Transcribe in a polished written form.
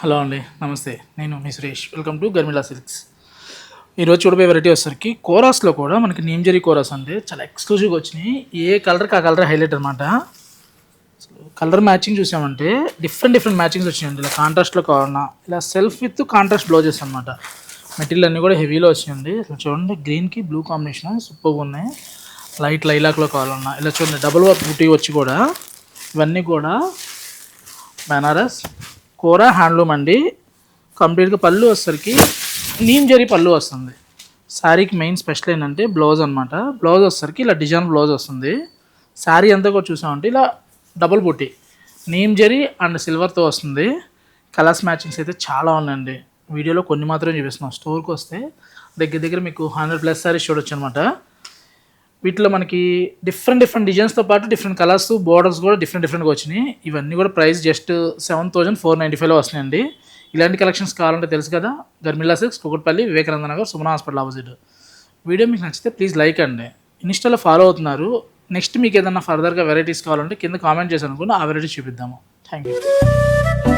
Hello అండి, నమస్తే. నేను మీ Suresh. Welcome to Garmila silks. ఈరోజు చూడబోయే వెరైటీ వచ్చేసరికి కోరాస్లో కూడా మనకి నీమ్జరీ కోరాస్ అంటే చాలా ఎక్స్క్లూజివ్గా వచ్చినాయి. ఏ కలర్కి ఆ కలర్ హైలైట్ అనమాట. కలర్ మ్యాచింగ్ చూసామంటే డిఫరెంట్ మ్యాచింగ్స్ వచ్చినాయండి. ఇలా కాంట్రాస్ట్లో కావాలన్నా, ఇలా సెల్ఫ్ విత్ కాంట్రాస్ట్ బ్లౌజెస్ అనమాట. మెటీరియల్ అన్నీ కూడా హెవీలో వచ్చినాయండి. ఇలా చూడండి, గ్రీన్కి బ్లూ కాంబినేషన్ సూపర్గా ఉన్నాయి. లైట్ లైలాక్లో కావాలన్నా ఇలా చూడండి, డబుల్ వర్క్ బుటీ వచ్చి కూడా ఇవన్నీ కూడా బనారస్ కోరా హ్యాండ్లూమ్ అండి. కంప్లీట్గా పళ్ళు వచ్చేసరికి నీమ్జరీ పళ్ళు వస్తుంది. శారీకి మెయిన్ స్పెషల్ ఏంటంటే బ్లౌజ్ అనమాట. బ్లౌజ్ వచ్చేసరికి ఇలా డిజైన్ బ్లౌజ్ వస్తుంది. శారీ అంతా కూడా చూసామంటే ఇలా డబుల్ బుట్టి నీమ్జరీ అండ్ సిల్వర్తో వస్తుంది. కలర్స్ మ్యాచింగ్స్ అయితే చాలా ఉన్నాయండి. వీడియోలో కొన్ని మాత్రమే చూపిస్తున్నాం. స్టోర్కి వస్తే దగ్గర మీకు 100+ శారీస్ చూడొచ్చు అనమాట. వీటిలో మనకి డిఫరెంట్ డిజైన్స్తో పాటు డిఫరెంట్ కలర్స్, బోర్డర్స్ కూడా డిఫరెంట్గా వచ్చినాయి. ఇవన్నీ కూడా ప్రైస్ జస్ట్ 7,495లో వస్తున్నాయండి. ఇలాంటి కలెక్షన్స్ కావాలంటే తెలుసు కదా, Garmila silks, Kukatpally, Vivekananda Nagar, Sumana hospital opposite. Video మీకు నచ్చితే ప్లీజ్ లైక్ అండి. ఇన్స్టాలో ఫాలో అవుతున్నారు. నెక్స్ట్ మీకు ఏదైనా ఫర్దర్గా వెరైటీస్ కావాలంటే కింద కామెంట్ చేశాను అనుకుని ఆ వెరైటీస్ చూపిద్దాము. Thank you.